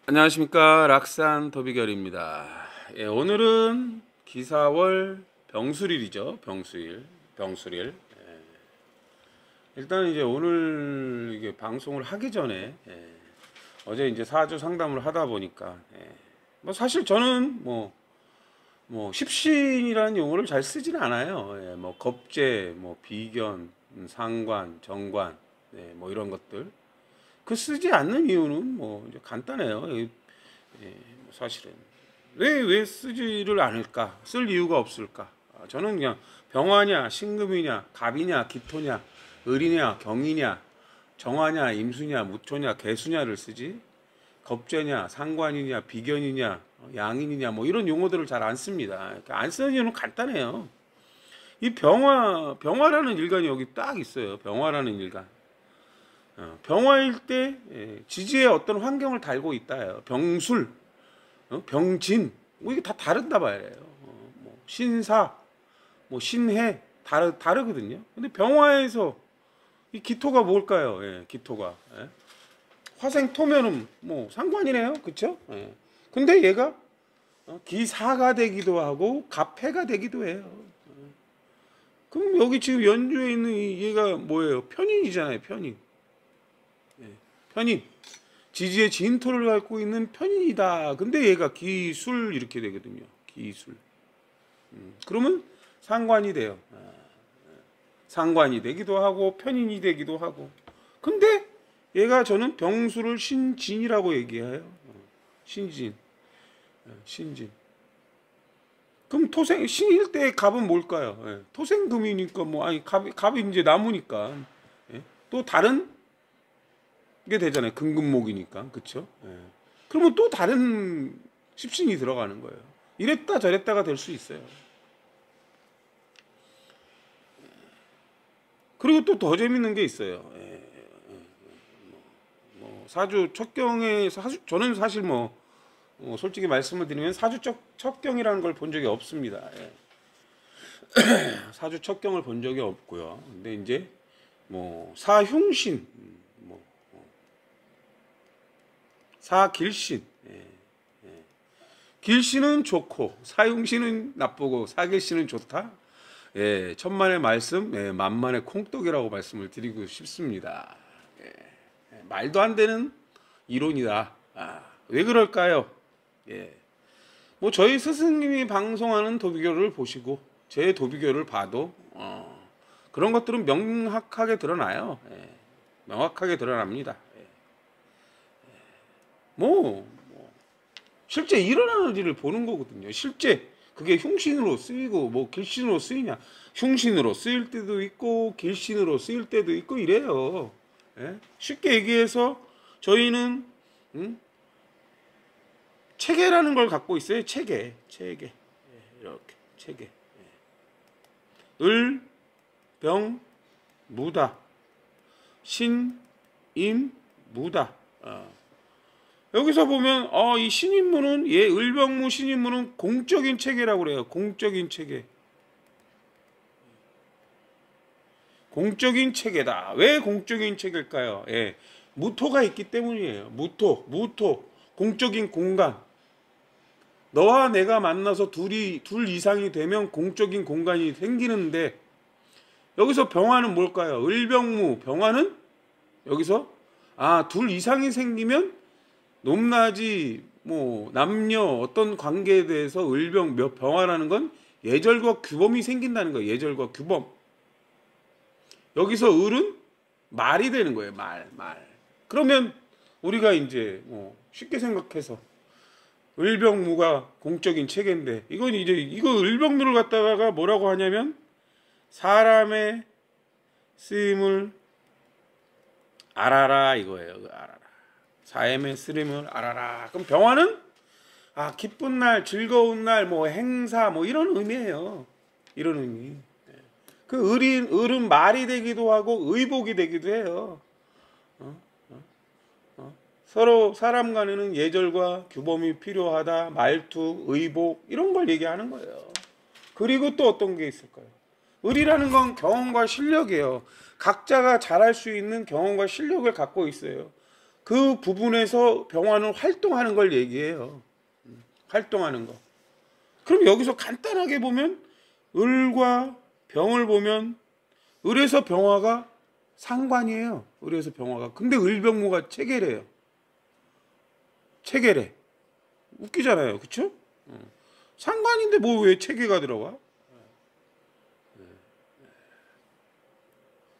안녕하십니까, 락산 도비결입니다. 예, 오늘은 기사월 병술일이죠. 병술일. 예. 일단 이제 오늘 이게 방송을 하기 전에 어제 이제 사주 상담을 하다 보니까 뭐 사실 저는 뭐 십신이라는 용어를 잘 쓰지는 않아요. 뭐 겁재, 뭐 비견, 상관, 정관, 뭐 이런 것들. 그 쓰지 않는 이유는 뭐 이제 간단해요. 사실은 왜 쓰지를 않을까? 쓸 이유가 없을까? 저는 그냥 병화냐, 신금이냐, 갑이냐, 기토냐, 을이냐, 경이냐, 정화냐, 임수냐, 무토냐, 개수냐를 쓰지. 겁재냐, 상관이냐, 비견이냐, 양인이냐, 뭐 이런 용어들을 잘 안 씁니다. 그러니까 안 쓰는 이유는 간단해요. 이 병화라는 일간이 여기 딱 있어요. 병화라는 일간. 병화일 때 지지의 어떤 환경을 달고 있다요. 병술, 병진, 뭐 이게 다 다른다 봐요. 뭐 신사, 뭐 신해 다르거든요. 근데 병화에서 이 기토가 뭘까요? 기토가 화생토면은 뭐 상관이네요, 그렇죠? 근데 얘가 기사가 되기도 하고 갑해가 되기도 해요. 그럼 여기 지금 연주에 있는 얘가 뭐예요? 편인이잖아요, 편인. 편인, 지지의 진토를 갖고 있는 편인이다. 근데 얘가 기술 이렇게 되거든요. 기술. 그러면 상관이 돼요. 상관이 되기도 하고 편인이 되기도 하고. 근데 얘가 저는 병수를 신진이라고 얘기해요. 신진. 신진. 그럼 토생 신일 때 갑은 뭘까요? 토생금이니까 뭐 아니 갑이 이제 나무니까 또 다른 게 되잖아요. 금금목이니까. 그쵸? 그러면 또 다른 십신이 들어가는 거예요. 이랬다 저랬다가 될 수 있어요. 그리고 또 더 재밌는 게 있어요. 뭐 사주 첩경에 저는 사실 솔직히 말씀을 드리면 사주 첩경이라는 걸 본 적이 없습니다. 사주 첩경을 본 적이 없고요. 근데 이제 뭐 사흉신, 사길신, 길신은 좋고 사흉신은 나쁘고 사길신은 좋다. 천만의 말씀, 만만의 콩떡이라고 말씀을 드리고 싶습니다. 말도 안 되는 이론이다. 왜 그럴까요? 뭐 저희 스승님이 방송하는 도비교를 보시고 제 도비교를 봐도 그런 것들은 명확하게 드러나요. 명확하게 드러납니다. 실제 일어나는 일을 보는 거거든요. 실제 그게 흉신으로 쓰이고 뭐 길신으로 쓰이냐. 흉신으로 쓰일 때도 있고 길신으로 쓰일 때도 있고 이래요. 쉽게 얘기해서 저희는 체계라는 걸 갖고 있어요. 체계. 이렇게 체계. 을, 병, 무다. 신, 임, 무다. 여기서 보면 이 신인문은 을병무 신인문은 공적인 체계라고 그래요. 공적인 체계. 공적인 체계다. 왜 공적인 체계일까요? 무토가 있기 때문이에요. 무토. 공적인 공간. 너와 내가 만나서 둘 이상이 되면 공적인 공간이 생기는데 여기서 병화는 뭘까요? 을병무 병화는 여기서 둘 이상이 생기면 높낮이 뭐 남녀 어떤 관계에 대해서 병화라는 건 예절과 규범이 생긴다는 거예요. 예절과 규범. 여기서 을은 말이 되는 거예요. 말. 그러면 우리가 이제 쉽게 생각해서 을병무가 공적인 체계인데 이거 을병무를 갖다가 뭐라고 하냐면 사람의 쓰임을 알아라 이거예요. 알아라. 삶의 쓰임을 알아라. 그럼 병화는 기쁜 날, 즐거운 날, 뭐 행사, 뭐 이런 의미예요. 이런 의미. 그 을은 말이 되기도 하고 의복이 되기도 해요. 서로 사람 간에는 예절과 규범이 필요하다. 말투, 의복 이런 걸 얘기하는 거예요. 그리고 또 어떤 게 있을까요? 을이라는 건 경험과 실력이에요. 각자가 잘할 수 있는 경험과 실력을 갖고 있어요. 그 부분에서 병화는 활동하는 걸 얘기해요. 활동하는 거. 그럼 여기서 간단하게 보면 을과 병을 보면 을에서 병화가 상관이에요. 을에서 병화가. 근데 을병무가 체계래요. 체계래. 웃기잖아요. 그쵸? 상관인데 뭐 왜 체계가 들어가?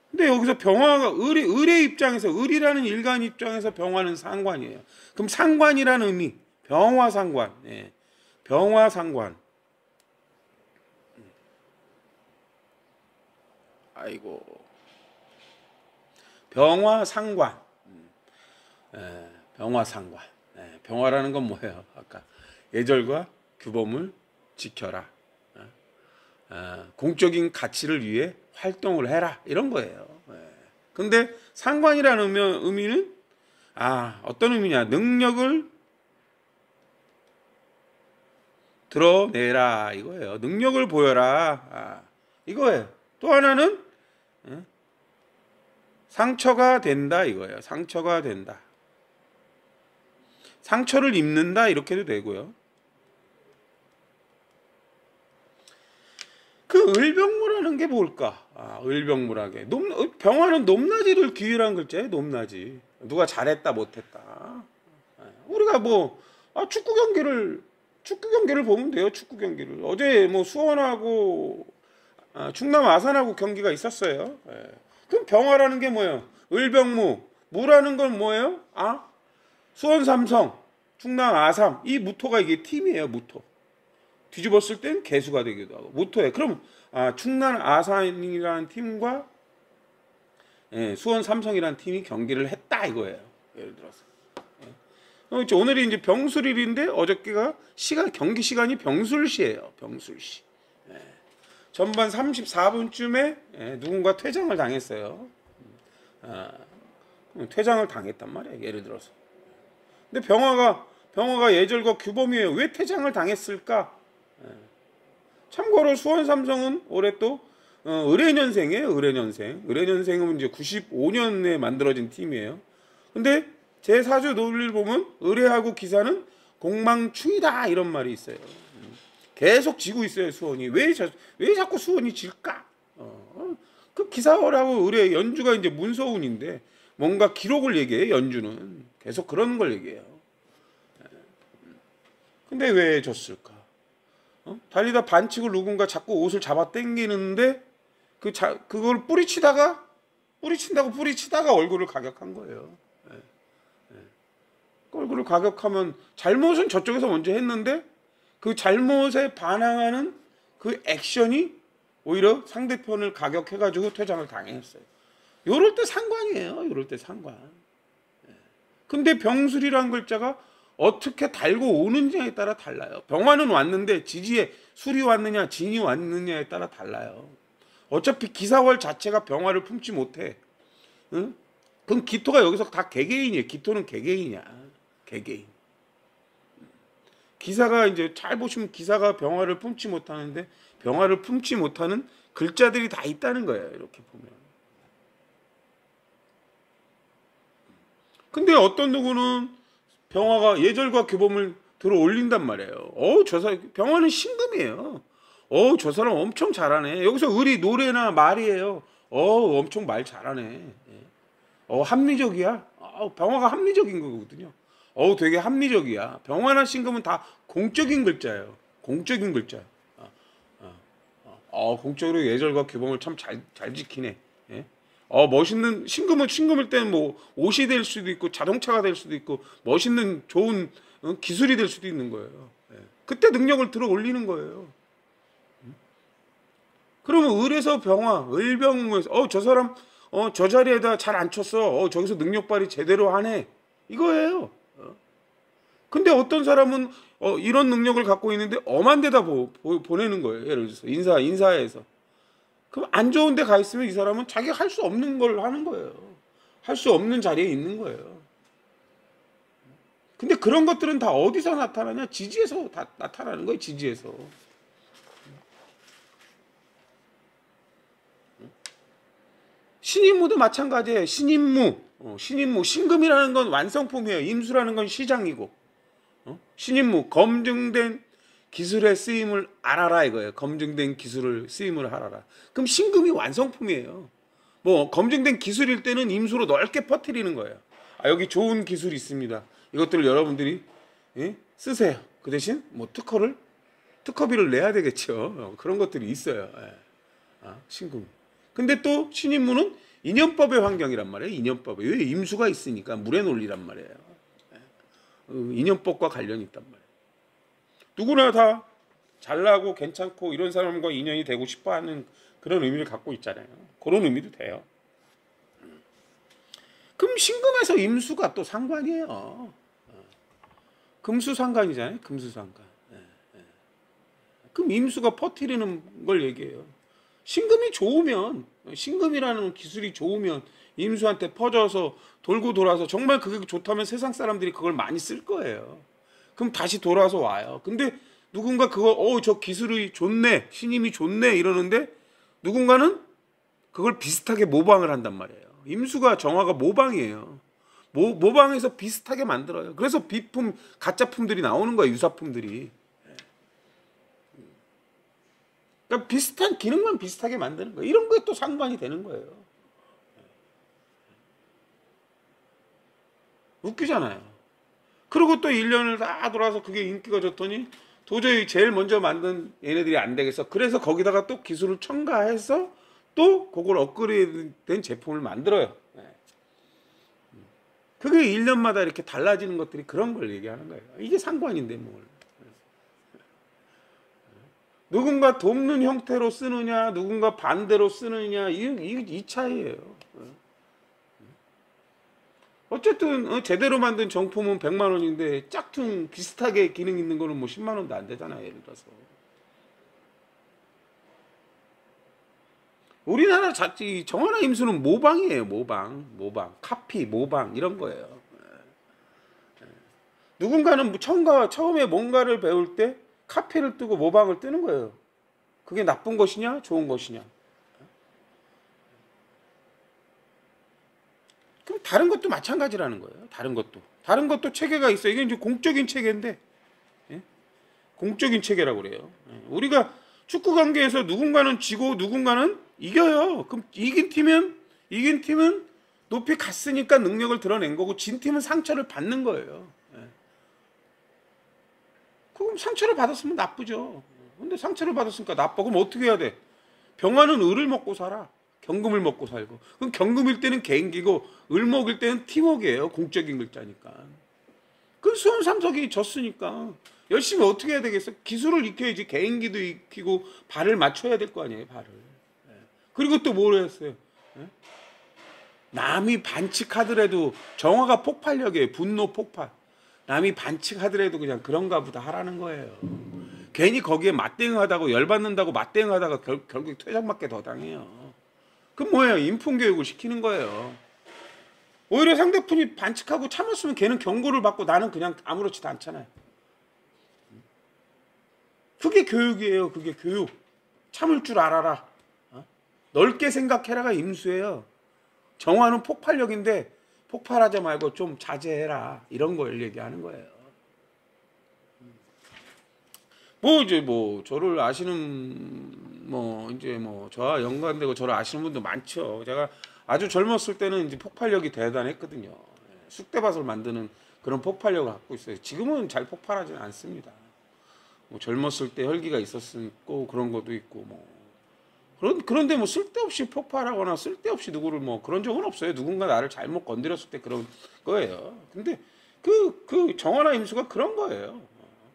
근데 여기서 병화가 을의 입장에서, 을이라는 일간 입장에서 병화는 상관이에요. 그럼 상관이라는 의미, 병화 상관. 예. 병화 상관. 아이고. 병화 상관. 병화 상관. 병화라는 건 뭐예요? 아까 예절과 규범을 지켜라. 공적인 가치를 위해 활동을 해라. 이런 거예요. 근데 상관이라는 의미는 어떤 의미냐? 능력을 드러내라 이거예요. 능력을 보여라 이거예요. 또 하나는 상처가 된다 이거예요. 상처가 된다. 상처를 입는다 이렇게도 되고요. 그 을병무라는 게 뭘까? 을병무라게 병화는 높낮이를 기울한 글자예요. 높낮이. 누가 잘했다 못했다. 우리가 뭐 축구 경기를 보면 돼요. 축구 경기를. 어제 뭐 수원하고 충남 아산하고 경기가 있었어요. 그럼 병화라는 게 뭐예요? 을병무. 무라는 건 뭐예요? 수원 삼성, 충남 아삼. 이 무토가 이게 팀이에요. 무토. 뒤집었을 땐 개수가 되기도 하고 무토예요. 그럼 충남 아산이라는 팀과 수원 삼성이라는 팀이 경기를 했다 이거예요. 예를 들어서. 오늘이 이제 병술일인데 어저께가 경기 시간이 병술시예요. 병술시. 전반 34분쯤에 누군가 퇴장을 당했어요. 퇴장을 당했단 말이에요. 예를 들어서. 근데 병화가 예절과 규범이에요. 왜 퇴장을 당했을까? 참고로 수원 삼성은 올해 또 을해년생이에요. 을해년생은 이제 95년에 만들어진 팀이에요. 근데 제 사주 논리를 보면 을해하고 기사는 공망충이다 이런 말이 있어요. 계속 지고 있어요. 수원이. 왜 자꾸 수원이 질까? 그 기사월하고 을해 연주가 이제 문서운인데 뭔가 기록을 얘기해요. 연주는 계속 그런 걸 얘기해요. 근데 왜 졌을까? 달리다 반칙을 누군가 자꾸 옷을 잡아 당기는데 그걸 뿌리치다가 얼굴을 가격한 거예요. 얼굴을 가격하면 잘못은 저쪽에서 먼저 했는데 그 잘못에 반항하는 그 액션이 오히려 상대편을 가격해가지고 퇴장을 당했어요. 요럴 때 상관이에요. 요럴 때 상관. 근데 병술이라는 글자가 어떻게 달고 오느냐에 따라 달라요. 병화는 왔는데 지지에 술이 왔느냐 진이 왔느냐에 따라 달라요. 어차피 기사월 자체가 병화를 품지 못해. 응? 그럼 기토가 여기서 다 개개인이에요. 기토는 개개인이야. 개개인. 기사가 이제 잘 보시면 기사가 병화를 품지 못하는데 병화를 품지 못하는 글자들이 다 있다는 거예요. 이렇게 보면. 근데 어떤 누구는 병화가 예절과 규범을 들어 올린단 말이에요. 병화는 신금이에요. 저 사람 엄청 잘하네. 여기서 을이 노래나 말이에요. 엄청 말 잘하네. 합리적이야. 병화가 합리적인 거거든요. 되게 합리적이야. 병화나 신금은 다 공적인 글자예요. 공적인 글자. 공적으로 예절과 규범을 참 잘 지키네. 예? 멋있는 신금일 때는 뭐 옷이 될 수도 있고 자동차가 될 수도 있고 멋있는 좋은 기술이 될 수도 있는 거예요. 그때 능력을 들어 올리는 거예요. 그러면 을에서 병화, 을병무에서 저 사람 저 자리에다 잘 안 쳤어. 저기서 능력 발휘 제대로 하네. 이거예요. 근데 어떤 사람은 이런 능력을 갖고 있는데 엄한 데다 보내는 거예요. 예를 들어서 인사에서. 그럼 안 좋은 데 가 있으면 이 사람은 자기가 할 수 없는 걸 하는 거예요. 할 수 없는 자리에 있는 거예요. 근데 그런 것들은 다 어디서 나타나냐? 지지에서 다 나타나는 거예요. 지지에서. 신임무도 마찬가지예요. 신임무. 신임무, 신금이라는 건 완성품이에요. 임수라는 건 시장이고, 신임무, 검증된 기술의 쓰임을 알아라 이거예요. 검증된 기술을 쓰임을 알아라. 그럼 신금이 완성품이에요. 뭐 검증된 기술일 때는 임수로 넓게 퍼뜨리는 거예요. 아, 여기 좋은 기술이 있습니다. 이것들을 여러분들이 쓰세요. 그 대신 뭐 특허비를 내야 되겠죠. 그런 것들이 있어요. 신금. 근데 또 신임무는 인연법의 환경이란 말이에요. 인연법에. 왜? 임수가 있으니까 물의 논리란 말이에요. 인연법과 관련이 있단 말이에요. 누구나 다 잘나고 괜찮고 이런 사람과 인연이 되고 싶어하는 그런 의미를 갖고 있잖아요. 그런 의미도 돼요. 그럼 신금에서 임수가 또 상관이에요. 금수상관이잖아요. 금수상관. 그럼 임수가 퍼뜨리는 걸 얘기해요. 신금이 좋으면, 신금이라는 기술이 좋으면 임수한테 퍼져서 돌고 돌아서 정말 그게 좋다면 세상 사람들이 그걸 많이 쓸 거예요. 그럼 다시 돌아서 와요. 근데 누군가 그거 저 기술이 좋네, 신임이 좋네 이러는데 누군가는 그걸 비슷하게 모방을 한단 말이에요. 임수가 정화가 모방이에요. 모방해서 비슷하게 만들어요. 그래서 비품, 가짜품들이 나오는 거예요. 유사품들이. 그러니까 비슷한 기능만 비슷하게 만드는 거예요. 이런 거에 또 상관이 되는 거예요. 웃기잖아요. 그리고 또 1년을 다 돌아서 그게 인기가 좋더니 도저히 제일 먼저 만든 얘네들이 안 되겠어. 그래서 거기다가 또 기술을 첨가해서 또 그걸 업그레이드된 제품을 만들어요. 그게 1년마다 이렇게 달라지는 것들이 그런 걸 얘기하는 거예요. 이게 상관인데 뭘. 누군가 돕는 형태로 쓰느냐, 누군가 반대로 쓰느냐, 이 차이예요. 어쨌든 제대로 만든 정품은 100만 원인데 짝퉁 비슷하게 기능 있는 거는 뭐 10만 원도 안 되잖아요. 예를 들어서. 우리나라 자체 정화나 임수는 모방이에요. 모방, 카피, 모방 이런 거예요. 누군가는 처음에 뭔가를 배울 때 카피를 뜨고 모방을 뜨는 거예요. 그게 나쁜 것이냐, 좋은 것이냐. 그럼 다른 것도 마찬가지라는 거예요. 다른 것도 체계가 있어요. 이게 이제 공적인 체계인데, 공적인 체계라고 그래요. 우리가 축구 경기에서 누군가는 지고 누군가는 이겨요. 그럼 이긴 팀은 높이 갔으니까 능력을 드러낸 거고 진 팀은 상처를 받는 거예요. 그럼 상처를 받았으면 나쁘죠. 근데 상처를 받았으니까 나빠. 그럼 어떻게 해야 돼? 병화는 을을 먹고 살아. 경금을 먹고 살고. 그럼 경금일 때는 개인기고 을목일 때는 팀워크예요. 공적인 글자니까. 그 수험삼석이 졌으니까 열심히 어떻게 해야 되겠어? 기술을 익혀야지. 개인기도 익히고 발을 맞춰야 될 거 아니에요. 발을. 그리고 또 뭘 했어요? 남이 반칙하더라도 정화가 폭발력이에요. 분노 폭발. 남이 반칙하더라도 그냥 그런가 보다 하라는 거예요. 괜히 거기에 맞대응하다고 열받는다고 맞대응하다가 결국 퇴장밖에 더 당해요. 그럼 뭐예요? 인품교육을 시키는 거예요. 오히려 상대편이 반칙하고 참았으면 걔는 경고를 받고 나는 그냥 아무렇지도 않잖아요. 그게 교육이에요. 그게 교육. 참을 줄 알아라. 넓게 생각해라가 임수예요. 정화는 폭발력인데 폭발하지 말고 좀 자제해라. 이런 걸 얘기하는 거예요. 저를 아시는 저와 연관되고 저를 아시는 분도 많죠. 제가 아주 젊었을 때는 이제 폭발력이 대단했거든요. 쑥대밭을 만드는 그런 폭발력을 갖고 있어요. 지금은 잘 폭발하지는 않습니다. 젊었을 때 혈기가 있었고 그런 것도 있고 그런데 쓸데없이 폭발하거나 쓸데없이 누구를 그런 적은 없어요. 누군가 나를 잘못 건드렸을 때 그런 거예요. 근데 그 정화나 임수가 그런 거예요.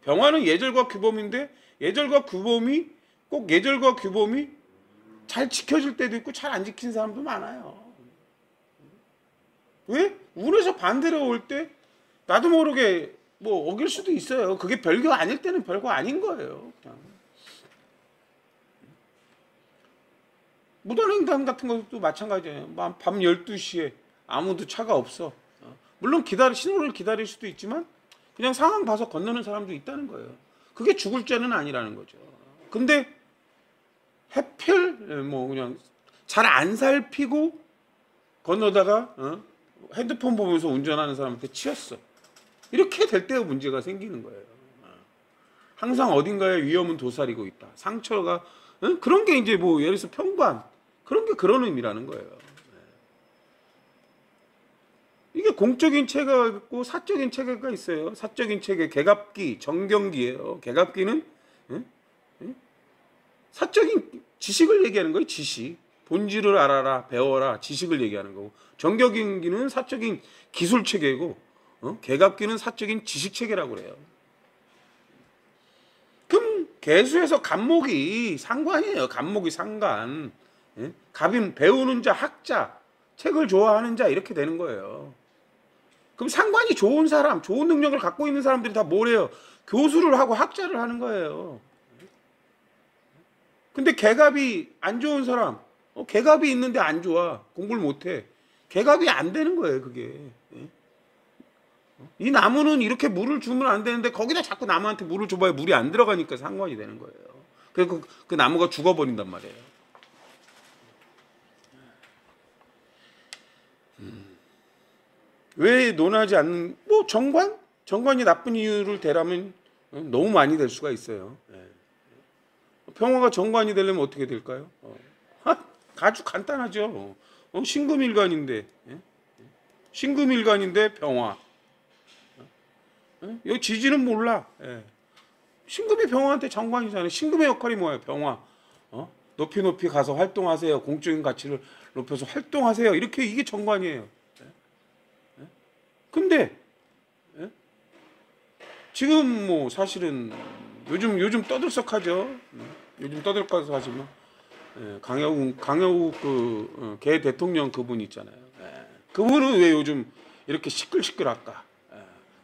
병화는 예절과 규범인데 예절과 규범이 잘 지켜질 때도 있고 잘 안 지킨 사람도 많아요. 왜? 운에서 반대로 올 때 나도 모르게 어길 수도 있어요. 그게 별거 아닐 때는 별거 아닌 거예요. 그냥. 무단횡단 같은 것도 마찬가지예요. 밤 12시에 아무도 차가 없어. 물론 신호를 기다릴 수도 있지만 그냥 상황 봐서 건너는 사람도 있다는 거예요. 그게 죽을 죄는 아니라는 거죠. 근데 하필 그냥 잘 안 살피고 건너다가 핸드폰 보면서 운전하는 사람한테 치였어. 이렇게 될 때 문제가 생기는 거예요. 항상 어딘가에 위험은 도사리고 있다. 상처가 그런 게 이제 뭐 예를 들어서 평관 그런 게 그런 의미라는 거예요. 이게 공적인 체계가 있고 사적인 체계가 있어요. 사적인 체계 개갑기, 정경기예요. 개갑기는 사적인 지식을 얘기하는 거예요. 지식. 본질을 알아라, 배워라, 지식을 얘기하는 거고. 정경기는 사적인 기술 체계고, 개갑기는 사적인 지식 체계라고 그래요. 그럼 개수에서 갑목이 상관이에요. 갑목이 상관. 갑인 배우는 자, 학자, 책을 좋아하는 자 이렇게 되는 거예요. 그럼 상관이 좋은 사람, 좋은 능력을 갖고 있는 사람들이 다 뭐래요? 교수를 하고 학자를 하는 거예요. 근데 개갑이 안 좋은 사람, 개갑이 있는데 안 좋아. 공부를 못해. 개갑이 안 되는 거예요, 그게. 이 나무는 이렇게 물을 주면 안 되는데 거기다 자꾸 나무한테 물을 줘봐야 물이 안 들어가니까 상관이 되는 거예요. 그래서 그 나무가 죽어버린단 말이에요. 왜 논하지 않는 뭐 정관이 나쁜 이유를 대라면 너무 많이 될 수가 있어요. 평화가 정관이 되려면 어떻게 될까요? 아주 간단하죠. 신금일간인데 신금일간인데 평화. 여기 지지는 몰라. 신금이 병화한테 정관이잖아요. 신금의 역할이 뭐예요? 병화. 높이 가서 활동하세요. 공적인 가치를 높여서 활동하세요. 이렇게 이게 정관이에요. 근데 지금 뭐 사실은 요즘 떠들썩하죠. 요즘 떠들썩하지만 강여욱 개 대통령 그분 있잖아요. 그분은 왜 요즘 이렇게 시끌시끌할까?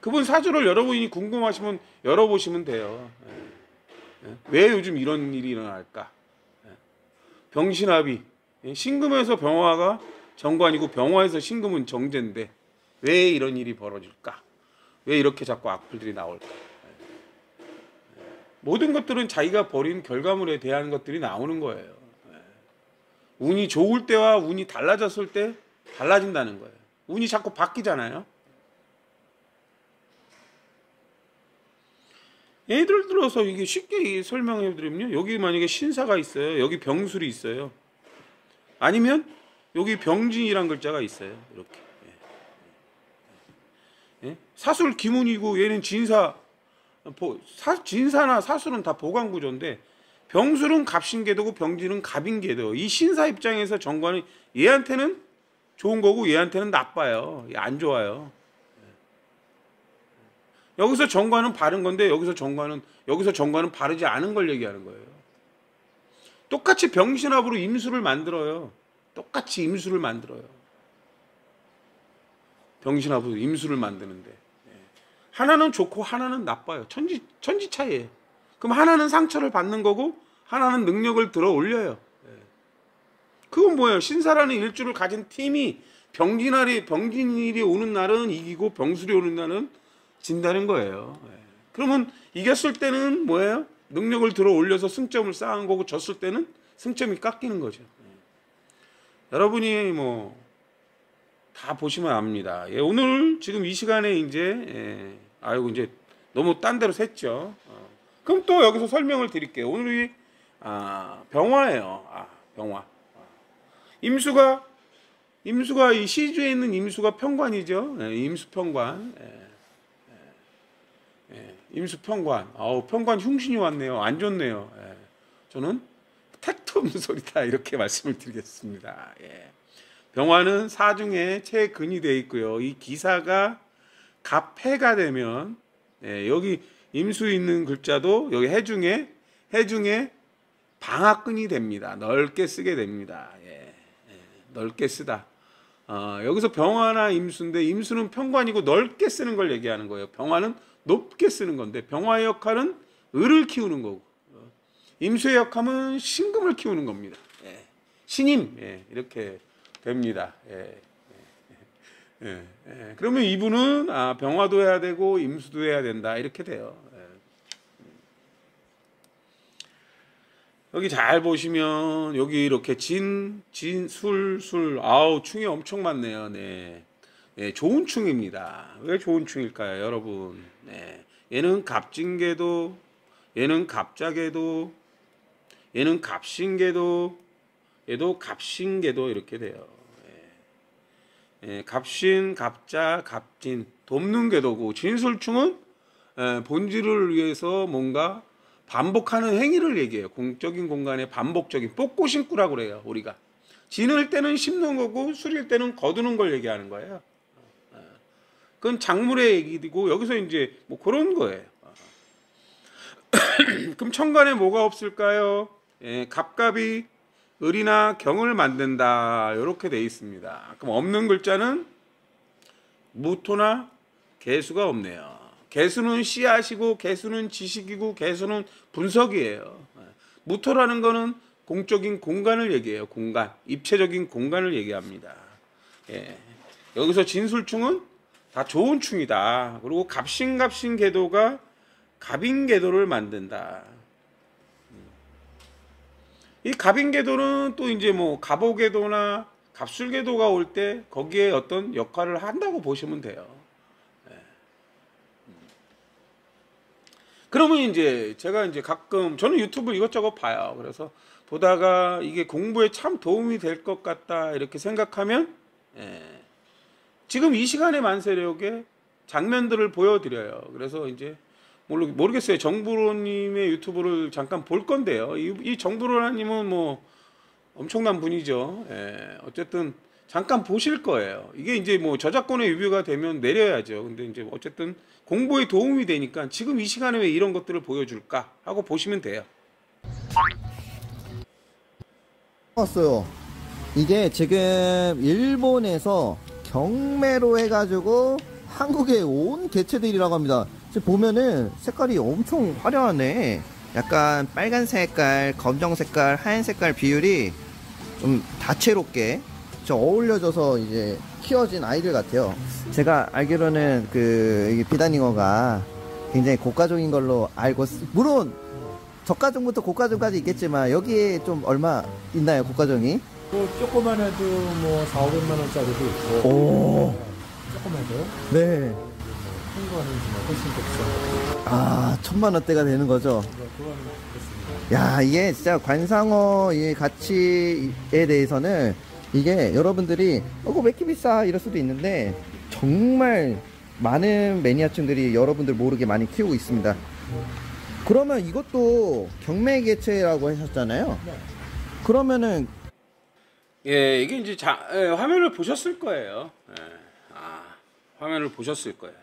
그분 사주를 여러분이 궁금하시면 열어보시면 돼요. 왜 요즘 이런 일이 일어날까? 병신합이 신금에서 병화가 정관이고 병화에서 신금은 정제인데 왜 이런 일이 벌어질까? 왜 이렇게 자꾸 악플들이 나올까? 모든 것들은 자기가 벌인 결과물에 대한 것들이 나오는 거예요. 운이 좋을 때와 운이 달라졌을 때 달라진다는 거예요. 운이 자꾸 바뀌잖아요. 예를 들어서 이게 쉽게 설명해 드리면요. 여기 만약에 신사가 있어요. 여기 병술이 있어요. 아니면 여기 병진이란 글자가 있어요. 이렇게. 사술 기문이고 얘는 진사나 사술은 다 보강구조인데 병술은 갑신계도고 병진은 갑인계도. 이 신사 입장에서 정관은 얘한테는 좋은 거고 얘한테는 나빠요. 안 좋아요. 여기서 정관은 바른 건데 여기서 정관은 바르지 않은 걸 얘기하는 거예요. 똑같이 병신합으로 임수를 만들어요. 똑같이 임수를 만들어요. 병신합으로 임수를 만드는데 하나는 좋고 하나는 나빠요. 천지 차이예요. 그럼 하나는 상처를 받는 거고 하나는 능력을 들어 올려요. 그건 뭐예요? 신사라는 일주를 가진 팀이 병진일이 오는 날은 이기고 병술이 오는 날은 진다는 거예요. 그러면 이겼을 때는 뭐예요? 능력을 들어 올려서 승점을 쌓은 거고 졌을 때는 승점이 깎이는 거죠. 여러분이 뭐 다 보시면 압니다. 오늘 지금 이 시간에 이제 아이고 이제 너무 딴 데로 샜죠. 그럼 또 여기서 설명을 드릴게요. 오늘이 병화예요. 병화. 임수가 이 시주에 있는 임수가 평관이죠. 임수 평관. 임수 평관. 평관 흉신이 왔네요. 안 좋네요. 저는 택도 없는 소리다 이렇게 말씀을 드리겠습니다. 병화는 사중에 최근이 되어 있고요. 이 기사가 갑해가 되면 여기 임수 있는 글자도 여기 해중에 방학근이 됩니다. 넓게 쓰게 됩니다. 넓게 쓰다. 여기서 병화나 임수인데 임수는 평관이고 넓게 쓰는 걸 얘기하는 거예요. 병화는 높게 쓰는 건데 병화의 역할은 을을 키우는 거고 임수의 역할은 신금을 키우는 겁니다. 신임 이렇게 됩니다. 그러면 이분은 병화도 해야 되고 임수도 해야 된다 이렇게 돼요. 여기 잘 보시면 여기 이렇게 진, 술, 충이 엄청 많네요. 예, 좋은 충입니다. 왜 좋은 충일까요, 여러분? 네. 얘는 갑진계도, 얘는 갑자계도, 얘는 갑신계도, 얘도 갑신계도 이렇게 돼요. 예, 갑신, 갑자, 갑진, 돕는 궤도고, 진술충은 본질을 위해서 뭔가 반복하는 행위를 얘기해요. 공적인 공간에 반복적인 뽑고 심구라고 그래요. 우리가 진을 때는 심는 거고 수릴 때는 거두는 걸 얘기하는 거예요. 그건 작물의 얘기고 여기서 이제 뭐 그런 거예요. 그럼 천간에 뭐가 없을까요? 예, 갑갑이 을이나 경을 만든다 이렇게 돼 있습니다. 그럼 없는 글자는 무토나 개수가 없네요. 개수는 씨앗이고 개수는 지식이고 개수는 분석이에요. 무토라는 거는 공적인 공간을 얘기해요. 공간, 입체적인 공간을 얘기합니다. 예. 여기서 진술충은 다 좋은 충이다. 그리고 갑신갑신 궤도가 갑인궤도를 만든다. 이 갑인궤도는 또 이제 뭐 갑오궤도나 갑술궤도가 올 때 거기에 어떤 역할을 한다고 보시면 돼요. 그러면 이제 제가 이제 가끔 저는 유튜브 이것저것 봐요. 그래서 보다가 이게 공부에 참 도움이 될 것 같다 이렇게 생각하면 지금 이 시간에 만세력의 장면들을 보여드려요. 그래서 이제 모르겠어요. 정부로님의 유튜브를 잠깐 볼 건데요. 이 정부로님은 뭐 엄청난 분이죠. 어쨌든 잠깐 보실 거예요. 이게 이제 뭐 저작권의 유비가 되면 내려야죠. 근데 이제 어쨌든 공부에 도움이 되니까 지금 이 시간에 왜 이런 것들을 보여줄까 하고 보시면 돼요. 왔어요. 이게 지금 일본에서 경매로 해가지고 한국에 온 개체들이라고 합니다. 지금 보면은 색깔이 엄청 화려하네. 약간 빨간 색깔, 검정 색깔, 하얀 색깔 비율이 좀 다채롭게 좀 어울려져서 이제 키워진 아이들 같아요. 제가 알기로는 그 비단잉어가 굉장히 고가종인 걸로 알고, 물론 저가종부터 고가종까지 있겠지만 여기에 좀 얼마 있나요, 고가종이? 뭐 조그만 해도 뭐 4,500만 원짜리도 있고. 오. 조그만 해도. 네. 큰 거는 뭐 훨씬 더 비싼 거. 아, 1,000만 원대가 되는 거죠. 그거는 그렇습니다. 야, 이게 진짜 관상어 이 가치에 대해서는 이게 여러분들이 그거 왜 이렇게 비싸 이럴 수도 있는데 정말 많은 매니아층들이 여러분들 모르게 많이 키우고 있습니다. 그러면 이것도 경매 개체라고 하셨잖아요. 네. 그러면은 예, 이게 이제 화면을 보셨을 거예요. 화면을 보셨을 거예요.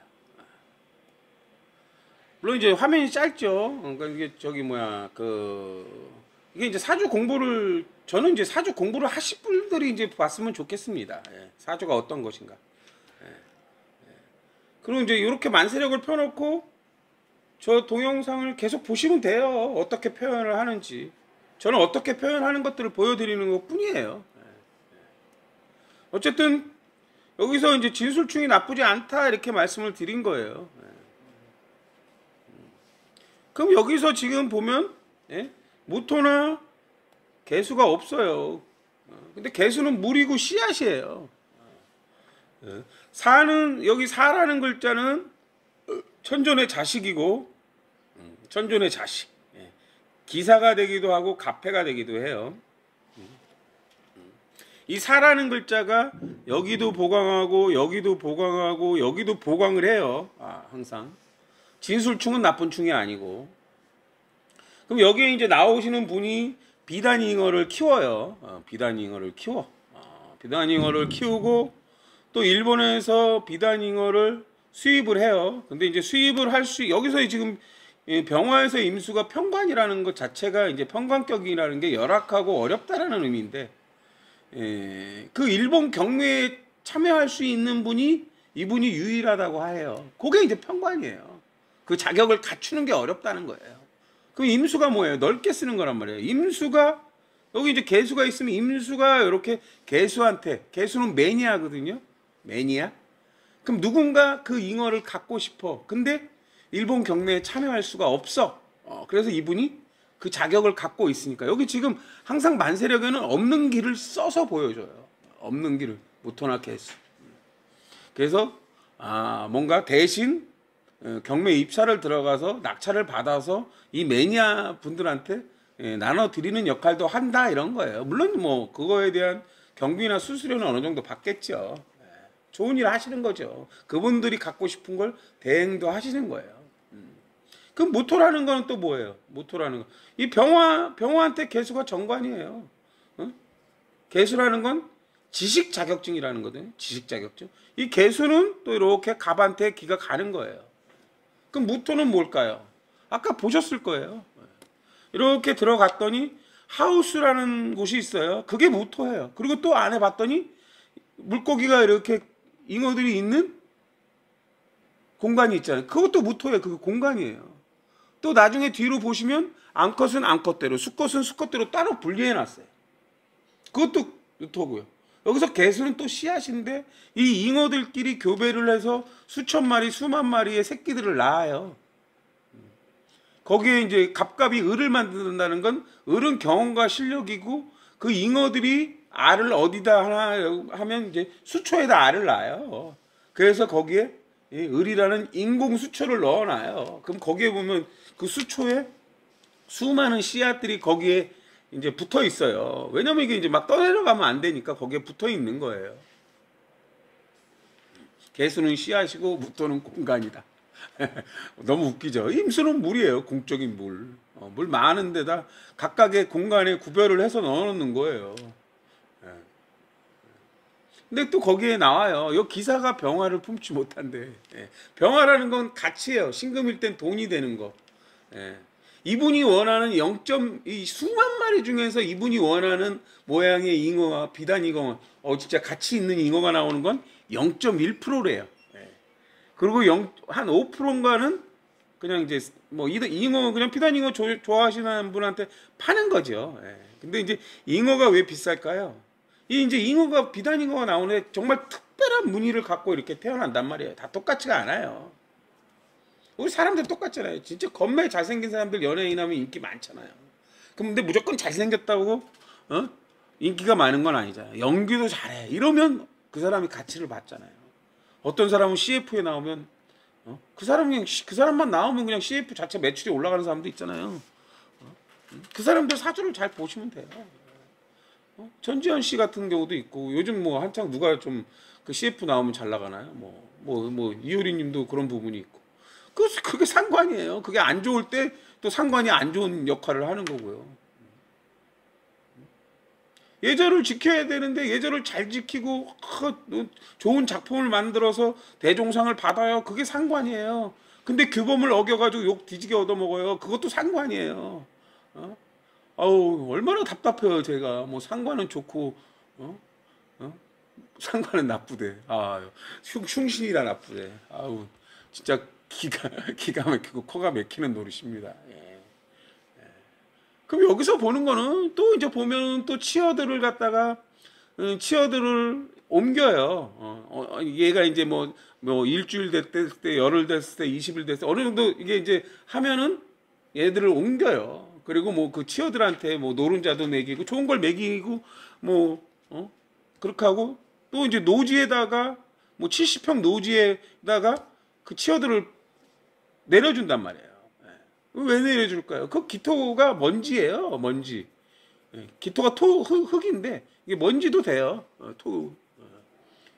물론 이제 화면이 짧죠. 그러니까 이게 이게 이제 사주 공부를 저는 이제 사주 공부를 하실 분들이 이제 봤으면 좋겠습니다. 사주가 어떤 것인가. 그리고 이제 이렇게 만세력을 펴놓고 저 동영상을 계속 보시면 돼요. 어떻게 표현을 하는지. 저는 어떻게 표현하는 것들을 보여드리는 것 뿐이에요. 어쨌든 여기서 이제 진술충이 나쁘지 않다 이렇게 말씀을 드린 거예요. 그럼 여기서 지금 보면 무토나 개수가 없어요. 근데 개수는 물이고 씨앗이에요. 여기 사라는 글자는 천존의 자식이고 천존의 자식. 기사가 되기도 하고 갑해가 되기도 해요. 이 사라는 글자가 여기도 보강하고 여기도 보강하고 여기도 보강을 해요. 항상. 진술충은 나쁜 충이 아니고. 그럼 여기에 이제 나오시는 분이 비단잉어를 키워요. 비단잉어를 키워. 비단잉어를 키우고 또 일본에서 비단잉어를 수입을 해요. 근데 이제 수입을 여기서 지금 병화에서 임수가 편관이라는 것 자체가 이제 편관격이라는 게 열악하고 어렵다라는 의미인데, 그 일본 경매에 참여할 수 있는 분이 이분이 유일하다고 해요. 그게 이제 편관이에요. 그 자격을 갖추는 게 어렵다는 거예요. 그럼 임수가 뭐예요? 넓게 쓰는 거란 말이에요. 임수가 여기 이제 개수가 있으면 임수가 이렇게 개수는 매니아거든요. 매니아. 그럼 누군가 그 잉어를 갖고 싶어. 근데 일본 경매에 참여할 수가 없어. 그래서 이분이 그 자격을 갖고 있으니까 여기 지금 항상 만세력에는 없는 길을 써서 보여줘요. 없는 길을. 무토나 개수. 그래서 뭔가 대신 경매 입찰을 들어가서 낙찰을 받아서 이 매니아 분들한테 나눠 드리는 역할도 한다 이런 거예요. 물론 뭐 그거에 대한 경비나 수수료는 어느 정도 받겠죠. 좋은 일 하시는 거죠. 그분들이 갖고 싶은 걸 대행도 하시는 거예요. 그럼 모토라는 거는 또 뭐예요? 모토라는 거. 이 병화한테 개수가 정관이에요. 개수라는 건 지식 자격증이라는 거거든요. 지식 자격증. 이 개수는 또 이렇게 갑한테 기가 가는 거예요. 그럼 무토는 뭘까요? 아까 보셨을 거예요. 이렇게 들어갔더니 하우스라는 곳이 있어요. 그게 무토예요. 그리고 또 안에 봤더니 물고기가 이렇게 잉어들이 있는 공간이 있잖아요. 그것도 무토예요. 그게 공간이에요. 또 나중에 뒤로 보시면 암컷은 암컷대로, 수컷은 수컷대로 따로 분리해 놨어요. 그것도 무토고요. 여기서 개수는 또 씨앗인데 이 잉어들끼리 교배를 해서 수천 마리, 수만 마리의 새끼들을 낳아요. 거기에 이제 갑갑이 을을 만든다는 건 을은 경험과 실력이고 그 잉어들이 알을 어디다 하나 하면 이제 수초에다 알을 낳아요. 그래서 거기에 을이라는 인공 수초를 넣어놔요. 그럼 거기에 보면 그 수초에 수많은 씨앗들이 거기에 이제 붙어 있어요. 왜냐면 이게 이제 막 떠내려가면 안 되니까 거기에 붙어 있는 거예요. 개수는 씨앗이고 무토는 공간이다. 너무 웃기죠. 임수는 물이에요. 공적인 물. 물 많은 데다 각각의 공간에 구별을 해서 넣어놓는 거예요. 근데 또 거기에 나와요. 이 기사가 병화를 품지 못한대. 병화라는 건 가치예요. 신금일 땐 돈이 되는 거. 이분이 원하는 이 수만 마리 중에서 이분이 원하는 모양의 잉어와 비단 잉어, 진짜 가치 있는 잉어가 나오는 건 0.1%래요. 그리고 한 5%인가는 그냥 이제 뭐 잉어 그냥 비단 잉어 좋아하시는 분한테 파는 거죠. 근데 이제 잉어가 왜 비쌀까요? 이제 잉어가 비단 잉어가 나오는데 정말 특별한 무늬를 갖고 이렇게 태어난단 말이에요. 다 똑같지가 않아요. 우리 사람들 똑같잖아요. 진짜 겁나 잘생긴 사람들 연예인 하면 인기 많잖아요. 근데 무조건 잘생겼다고 인기가 많은 건 아니잖아요. 연기도 잘해. 이러면 그 사람이 가치를 받잖아요. 어떤 사람은 CF에 나오면 그 사람만 나오면 그냥 CF 자체 매출이 올라가는 사람도 있잖아요. 그 사람들 사주를 잘 보시면 돼요. 전지현 씨 같은 경우도 있고 요즘 뭐 한창 누가 좀 그 CF 나오면 잘 나가나요? 뭐 이효리님도 그런 부분이 있고 그게 상관이에요. 그게 안 좋을 때 또 상관이 안 좋은 역할을 하는 거고요. 예절을 지켜야 되는데 예절을 잘 지키고 좋은 작품을 만들어서 대종상을 받아요. 그게 상관이에요. 근데 규범을 어겨가지고 욕 뒤지게 얻어먹어요. 그것도 상관이에요. 얼마나 답답해요. 제가 뭐 상관은 좋고 상관은 나쁘대. 흉신이라 나쁘대. 진짜 기가 막히고 코가 막히는 노릇입니다. 그럼 여기서 보는 거는 또 이제 보면 또 치어들을 갖다가 치어들을 옮겨요. 얘가 이제 뭐 일주일 됐을 때, 열흘 됐을 때, 20일 됐을 때 어느 정도 이게 이제 하면은 얘들을 옮겨요. 그리고 뭐 그 치어들한테 뭐 노른자도 먹이고 좋은 걸 먹이고 그렇게 하고 또 이제 노지에다가 뭐 70평 노지에다가 그 치어들을 내려준단 말이에요. 왜 내려줄까요? 그 기토가 먼지예요. 먼지. 기토가 흙인데 이게 먼지도 돼요.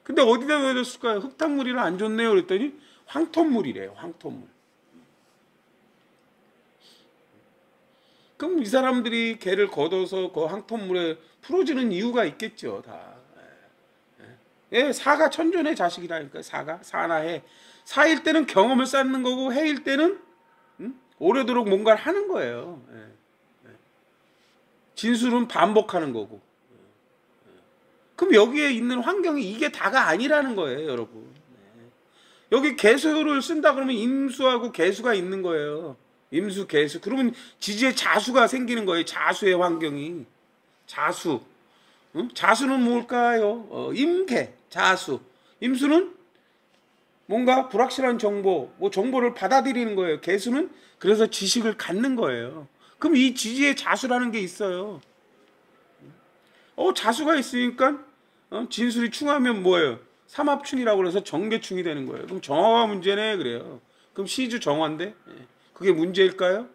근데 어디다 내렸을까요? 흙탕물이라 안 좋네요. 그랬더니 황토물이래요. 황토물. 그럼 이 사람들이 개를 걷어서 그 황토물에 풀어지는 이유가 있겠죠. 다. 사가 천존의 자식이라니까요. 사나해. 사일 때는 경험을 쌓는 거고 해일 때는 오래도록 뭔가를 하는 거예요. 진술은 반복하는 거고. 그럼 여기에 있는 환경이 이게 다가 아니라는 거예요, 여러분. 여기 개수를 쓴다 그러면 임수하고 개수가 있는 거예요. 임수, 개수. 그러면 지지에 자수가 생기는 거예요. 자수의 환경이. 자수. 자수는 뭘까요? 임계, 자수. 임수는 뭔가 불확실한 정보, 뭐 정보를 받아들이는 거예요. 개수는 그래서 지식을 갖는 거예요. 그럼 이 지지에 자수라는 게 있어요. 자수가 있으니까 진술이 충하면 뭐예요? 삼합충이라고 해서 정계충이 되는 거예요. 그럼 정화가 문제네 그래요. 그럼 시주 정화인데 그게 문제일까요?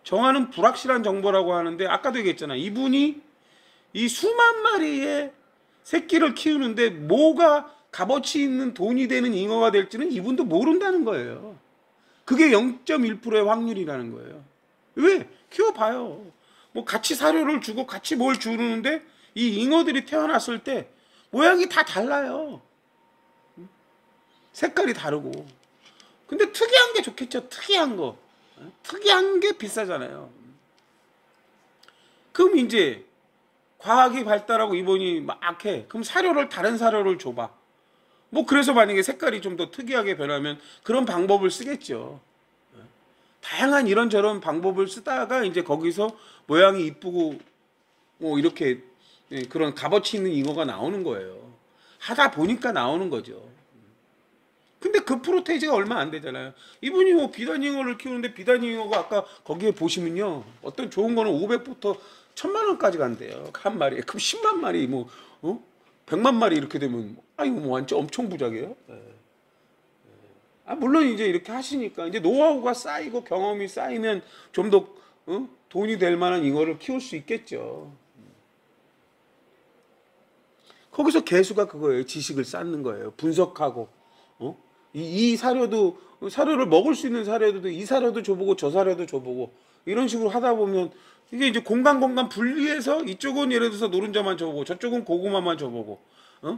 정화는 불확실한 정보라고 하는데 아까도 얘기했잖아. 이분이 이 수만 마리의 새끼를 키우는데 뭐가 값어치 있는 돈이 되는 잉어가 될지는 이분도 모른다는 거예요. 그게 0.1%의 확률이라는 거예요. 왜? 키워봐요. 뭐 같이 사료를 주고 같이 뭘 주는데 이 잉어들이 태어났을 때 모양이 다 달라요. 색깔이 다르고. 근데 특이한 게 좋겠죠. 특이한 거. 특이한 게 비싸잖아요. 그럼 이제 과학이 발달하고 이번이 막 해. 그럼 사료를 다른 사료를 줘봐. 뭐 그래서 만약에 색깔이 좀 더 특이하게 변하면 그런 방법을 쓰겠죠. 다양한 이런저런 방법을 쓰다가 이제 거기서 모양이 이쁘고 뭐 이렇게 그런 값어치 있는 잉어가 나오는 거예요. 하다 보니까 나오는 거죠. 근데 그 프로테이지가 얼마 안 되잖아요. 이분이 뭐 비단 잉어를 키우는데 비단 잉어가 아까 거기에 보시면요. 어떤 좋은 거는 500부터 1000만 원까지 간대요. 한 마리에. 그럼 10만 마리 뭐 100만 마리 이렇게 되면 이거 뭐 완전 엄청 부자게요. 물론 이제 이렇게 하시니까 이제 노하우가 쌓이고 경험이 쌓이면 좀 더 돈이 될 만한 잉어를 키울 수 있겠죠. 거기서 개수가 그거예요. 지식을 쌓는 거예요. 분석하고 이 사료를 먹을 수 있는 사료도 이 사료도 줘보고 저 사료도 줘보고 이런 식으로 하다 보면 이게 이제 공간 분리해서 이쪽은 예를 들어서 노른자만 줘보고 저쪽은 고구마만 줘보고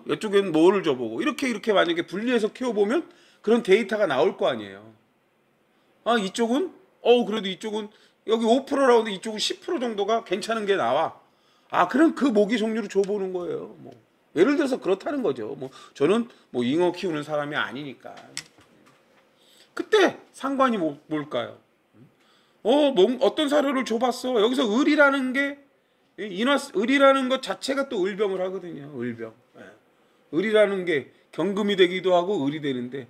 이쪽엔 뭐를 줘보고 이렇게 만약에 분리해서 키워보면 그런 데이터가 나올 거 아니에요. 이쪽은 그래도 이쪽은 여기 5%라고 하는데 이쪽은 10% 정도가 괜찮은 게 나와. 그럼 그 모기 종류를 줘보는 거예요. 뭐 예를 들어서 그렇다는 거죠. 뭐 저는 뭐 잉어 키우는 사람이 아니니까. 그때 상관이 뭘까요? 어떤 사료를 줘봤어. 여기서 을이라는 게 을이라는 것 자체가 또 을병을 하거든요. 을병. 을이라는 게 경금이 되기도 하고 을이 되는데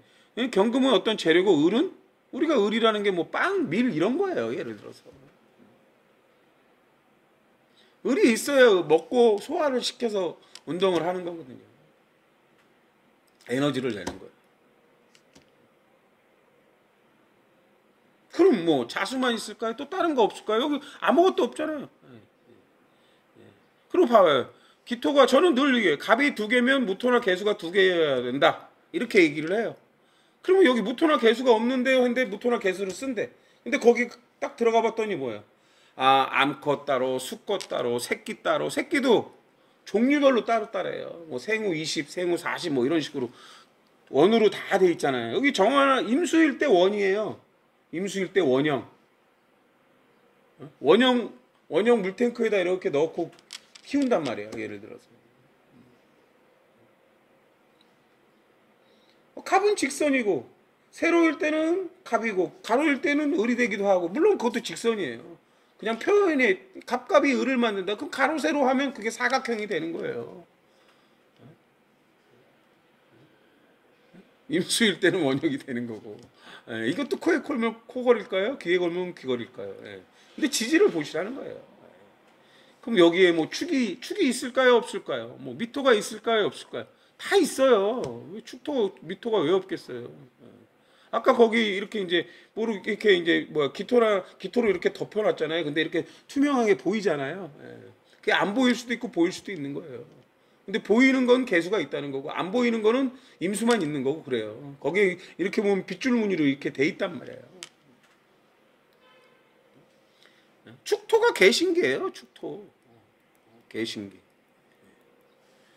경금은 어떤 재료고 을은 우리가 을이라는 게 뭐 빵, 밀 이런 거예요. 예를 들어서 을이 있어야 먹고 소화를 시켜서 운동을 하는 거거든요. 에너지를 내는 거예요. 그럼 뭐 자수만 있을까요? 또 다른 거 없을까요? 여기 아무것도 없잖아요. 그럼 봐봐요. 기토가 저는 늘 이게 갑이 2개면 무토나 개수가 2개여야 된다. 이렇게 얘기를 해요. 그러면 여기 무토나 개수가 없는데요. 근데 무토나 개수를 쓴대. 근데 거기 딱 들어가 봤더니 뭐예요? 암컷 따로, 수컷 따로, 새끼 따로. 새끼도 종류별로 따로따로해요. 뭐 생후 20, 생후 40 뭐 이런 식으로 원으로 다 돼 있잖아요. 여기 정화나 임수일 때 원이에요. 임수일 때 원형 물탱크에다 이렇게 넣고 키운단 말이에요. 예를 들어서 갑은 직선이고 세로일 때는 갑이고 가로일 때는 을이 되기도 하고 물론 그것도 직선이에요. 그냥 표현에 갑갑이 을을 만든다. 그럼 가로 세로 하면 그게 사각형이 되는 거예요. 임수일 때는 원형이 되는 거고. 이것도 코에 걸면 코걸일까요? 귀에 걸면 귀걸일까요? 근데 지지를 보시라는 거예요. 그럼 여기에 뭐 축이 있을까요? 없을까요? 뭐 미토가 있을까요? 없을까요? 다 있어요. 미토가 왜 없겠어요? 아까 거기 이렇게 이제 이렇게 이제 기토로 이렇게 덮여놨잖아요. 근데 이렇게 투명하게 보이잖아요. 그게 안 보일 수도 있고 보일 수도 있는 거예요. 근데 보이는 건 개수가 있다는 거고 안 보이는 거는 임수만 있는 거고 그래요. 거기 이렇게 보면 빗줄 무늬로 이렇게 돼 있단 말이에요. 축토가 개신기예요. 축토. 개신기.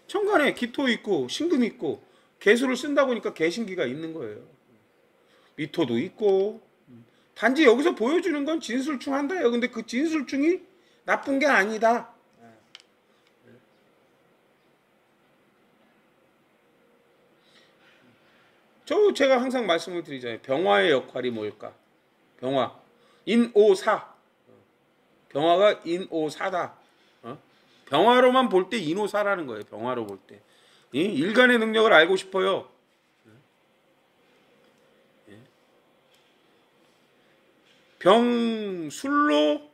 천간에 기토 있고 신금 있고 개수를 쓴다 보니까 개신기가 있는 거예요. 미토도 있고 단지 여기서 보여주는 건 진술충 한다요. 근데 그 진술충이 나쁜 게 아니다. 제가 항상 말씀을 드리잖아요. 병화의 역할이 뭘까? 병화. 인오사. 병화가 인오사다. 병화로만 볼 때 인오사라는 거예요. 병화로 볼 때. 일간의 능력을 알고 싶어요. 병술로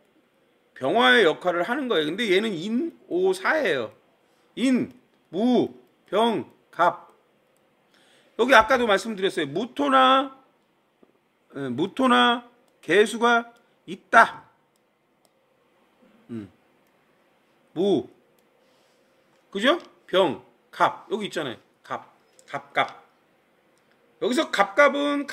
병화의 역할을 하는 거예요. 근데 얘는 인오사예요. 무, 병, 갑. 여기 아까도 말씀드렸어요. 무토나 개수가 있다. 무, 그죠? 병, 갑. 여기 있잖아요. 갑. 여기서 갑은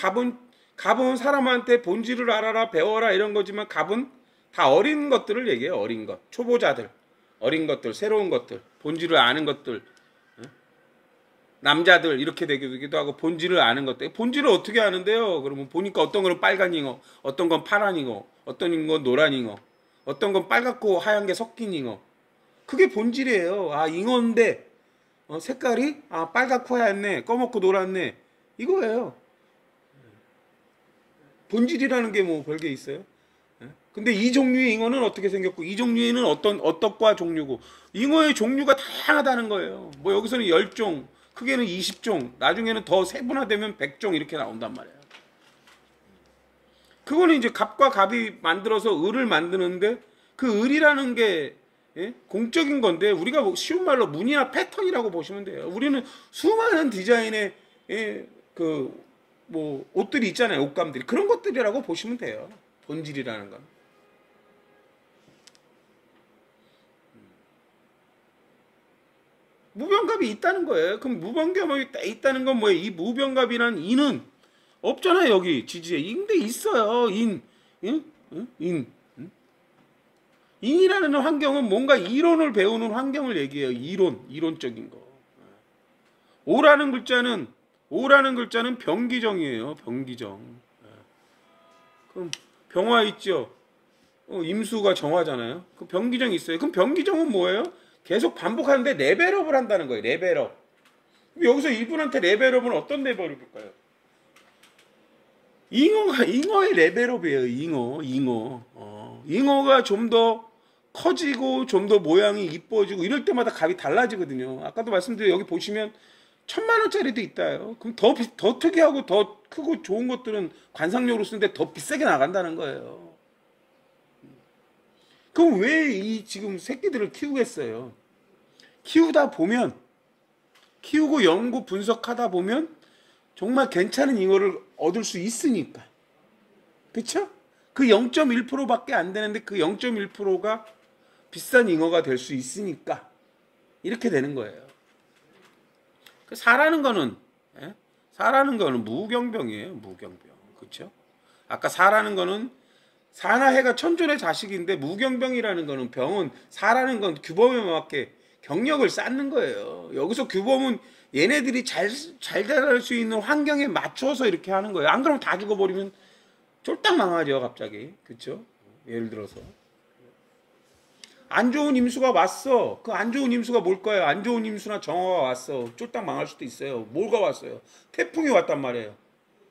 사람한테 본질을 알아라, 배워라 이런 거지만 갑은 다 어린 것들을 얘기해요. 어린 것. 초보자들. 어린 것들, 새로운 것들, 본질을 아는 것들. 남자들 이렇게 되기도 하고 본질을 아는 것들. 본질을 어떻게 아는데요? 그러면 보니까 어떤 거는 빨간 잉어, 어떤 건 파란 잉어, 어떤 건 노란 잉어, 어떤 건 빨갛고 하얀 게 섞인 잉어. 그게 본질이에요. 아, 잉어인데 색깔이 빨갛고 하얗네, 검었고 노랗네, 이거예요. 본질이라는 게 뭐 별게 있어요? 근데 이 종류의 잉어는 어떻게 생겼고, 이 종류에는 어떻과 종류고, 잉어의 종류가 다양하다는 거예요. 뭐 여기서는 10종, 크게는 20종, 나중에는 더 세분화되면 100종 이렇게 나온단 말이에요. 그거는 이제 갑과 갑이 만들어서 을을 만드는데, 그 을이라는 게 공적인 건데, 우리가 쉬운 말로 무늬나 패턴이라고 보시면 돼요. 우리는 수많은 디자인의 뭐 옷들이 있잖아요. 옷감들이. 그런 것들이라고 보시면 돼요. 본질이라는 건. 무병갑이 있다는 거예요. 그럼 무병갑이 있다는 건 뭐예요? 이 무병갑이란 인은 없잖아요. 여기 지지에. 근데 있어요. 인이라는 환경은 뭔가 이론을 배우는 환경을 얘기해요. 이론적인 거. 오라는 글자는 병기정이에요. 병기정. 그럼 병화 있죠. 임수가 정화잖아요. 그 병기정이 있어요. 그럼 병기정은 뭐예요? 계속 반복하는데 레벨업을 한다는 거예요. 레벨업. 여기서 이분한테 레벨업은 어떤 레벨업일까요? 잉어의 레벨업이에요. 잉어가 좀 더 커지고 좀 더 모양이 이뻐지고 이럴 때마다 값이 달라지거든요. 아까도 말씀드린 여기 보시면 1000만원짜리도 있다요. 그럼 더 특이하고 더 크고 좋은 것들은 관상용으로 쓰는데 더 비싸게 나간다는 거예요. 그럼 왜 이 지금 새끼들을 키우겠어요? 키우고 연구 분석하다 보면 정말 괜찮은 잉어를 얻을 수 있으니까. 그쵸? 그 0.1%밖에 안 되는데 그 0.1%가 비싼 잉어가 될 수 있으니까 이렇게 되는 거예요. 사라는 거는 무경병이에요. 무경병. 그렇죠? 아까 사라는 거는 사나 해가 천존의 자식인데, 무경병이라는 거는 병은, 사라는 건 규범에 맞게 경력을 쌓는 거예요. 여기서 규범은 얘네들이 잘 자랄 수 있는 환경에 맞춰서 이렇게 하는 거예요. 안 그러면 다 죽어버리면 쫄딱 망하죠, 갑자기. 그렇죠? 예를 들어서 안 좋은 임수가 왔어. 그 안 좋은 임수가 뭘까요? 안 좋은 임수나 정화가 왔어. 쫄딱 망할 수도 있어요. 뭐가 왔어요? 태풍이 왔단 말이에요.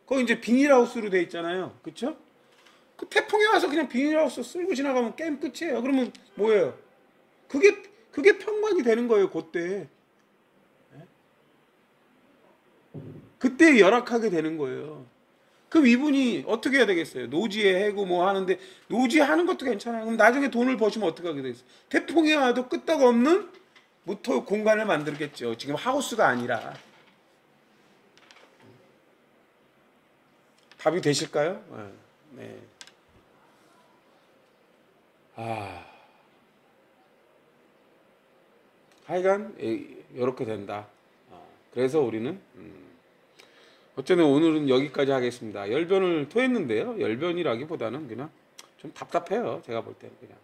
거기 이제 비닐하우스로 돼 있잖아요. 그렇죠? 그 태풍이 와서 그냥 비닐하우스 쓸고 지나가면 게임 끝이에요. 그러면 뭐예요? 그게 평관이 되는 거예요. 그때 열악하게 되는 거예요. 그럼 이분이 어떻게 해야 되겠어요? 노지에 해고 뭐 하는데, 노지에 하는 것도 괜찮아요. 그럼 나중에 돈을 버시면 어떻게 하게 되겠어요? 태풍이 와도 끄떡 없는 무토 공간을 만들겠죠. 지금 하우스가 아니라. 답이 되실까요? 네. 하여간 이렇게 된다. 그래서 우리는 어쩌면 오늘은 여기까지 하겠습니다. 열변을 토했는데요. 열변이라기보다는 그냥 좀 답답해요. 제가 볼 때는 그냥.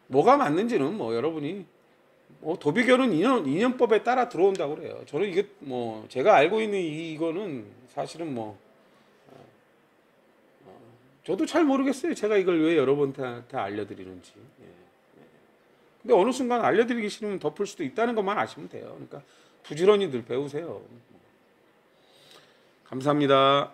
뭐가 맞는지는 뭐 여러분이 도비결은 인연법에 따라 들어온다고 그래요. 저는 이게 뭐 제가 알고 있는 이거는 사실은 뭐 저도 잘 모르겠어요. 제가 이걸 왜 여러분한테 알려드리는지. 근데 어느 순간 알려드리기 싫으면 덮을 수도 있다는 것만 아시면 돼요. 그러니까 부지런히들 배우세요. 감사합니다.